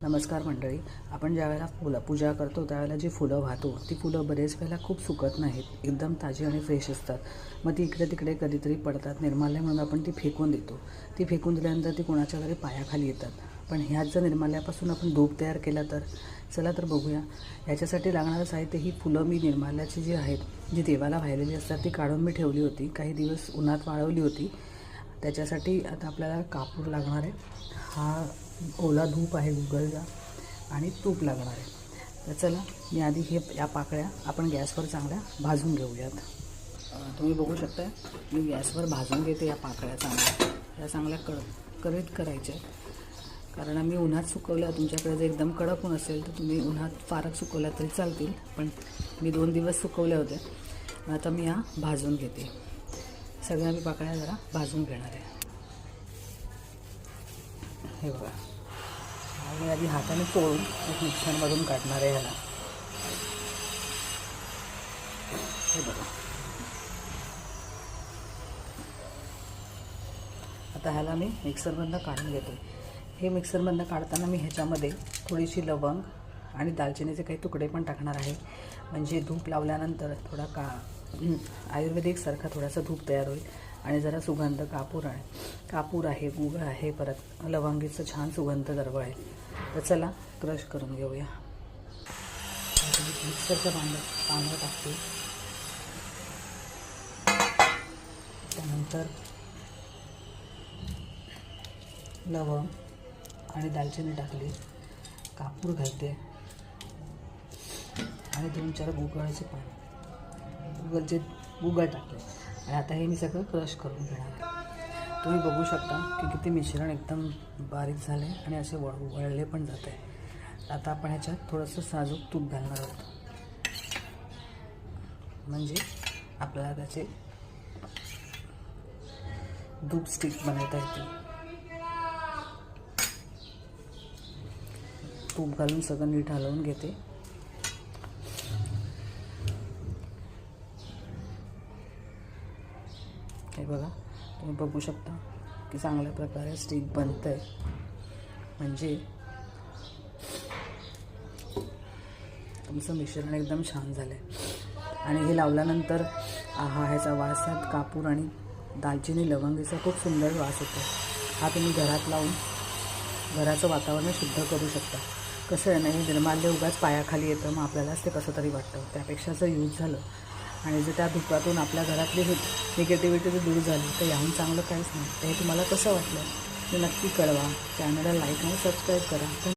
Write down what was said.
नमस्कार मंडळी. आपण ज्यावेळेला पूजा करतो त्यावेळेला जी फुलं वाहतो ती फुलं बरेच वेळेला खूप सुकत नाहीत, एकदम ताजी आणि फ्रेश असतात. मग ती इकडे तिकडे कधीतरी पडतात, निर्माल्य म्हणून आपण ती फेकून देतो. ती फेकून दिल्यानंतर ती कोणाच्या तरी पायाखाली येतात. पण ह्याच जर निर्माल्यापासून आपण धूप तयार केला तर चला तर बघूया. ह्याच्यासाठी लागणारं साहित्य ही फुलं मी निर्माल्याची जी आहेत, जी देवाला वाहिलेली असतात ती काढून मी ठेवली होती, काही दिवस उन्हात वाळवली होती. त्याच्यासाठी आता आपल्याला कापूर लागणार आहे, हा ओला धूप आहे गुगलचा, आणि तूप लागणार आहे. तर चला मी आधी या पाकळ्या आपण गॅसवर चांगल्या भाजून घेऊयात. तुम्ही बघू शकता मी गॅसवर भाजून घेते या पाकळ्या चांगल्या करीत करायच्या, कारण आम्ही उन्हात सुकवल्या. तुमच्याकडे जर एकदम कडक ऊन असेल तर तुम्ही उन्हात फारक सुकवल्या तरी चालतील, पण मी 2 दिवस सुकवल्या होत्या. आता मी या भाजून घेते. सगळ्या मी पाकळ्या जरा भाजून घेणार आहे. हे बघा, मी आधी हाताने चोळून एक मिक्सरमधून काढणार आहे ह्याला. हे बघा, आता ह्याला मी मिक्सरमधनं काढून घेतो. हे मिक्सरमधनं काढताना मी ह्याच्यामध्ये थोडीशी लवंग आणि दालचिनीचे काही तुकडे पण टाकणार आहे, म्हणजे धूप लावल्यानंतर थोडा आयुर्वेदिकसारखा थोडासा धूप तयार होईल आणि जरा सुगंध. कापूर आहे, गुळ आहे, परत लवंगीचं छान सुगंध दरवळ आहे. तर चला क्रश करून घेऊया. मिक्सरचं पानं टाकते, त्यानंतर लवंग आणि दालचिनी टाकली, कापूर घालते आणि 2-4 गुगळ टाकले. आणि आता हे मी सगळं क्रश करून घेणार आहे. तुम्ही बघू शकता की किती मिश्रण एकदम बारीक झाले आणि असे वळले पण जात आहे. आता आपण ह्याच्यात थोडंसं साजूक तूप घालणार आहोत, म्हणजे आपल्याला त्याचे धूप स्टिक बनवता येतील. तूप घालून सगळं नीट हलवून घेते. हे बघा, तुम्ही बघू शकता की चांगल्या प्रकारे स्टिक बनतं आहे, म्हणजे तुमचं मिश्रण एकदम छान झालं आहे. आणि हे लावल्यानंतर ह्याचा वासात कापूर आणि दालचिनी लवंगीचा खूप सुंदर वास होतो. हा तुम्ही घरात लावून घराचं वातावरण शुद्ध करू शकता. कसं आहे ना, हे निर्माल्य उगाच पायाखाली येतं, मग आपल्यालाच ते कसं तरी वाटतं. त्यापेक्षा जर यूज झालं आणि जर त्या धुपातून आपल्या घरातली निगेटिव्हिटी जर दूर झाली तर याहून चांगलं काहीच नाही. तर हे तुम्हाला कसं वाटलं ते नक्की कळवा. चॅनलला लाईक आणि सबस्क्राईब करा.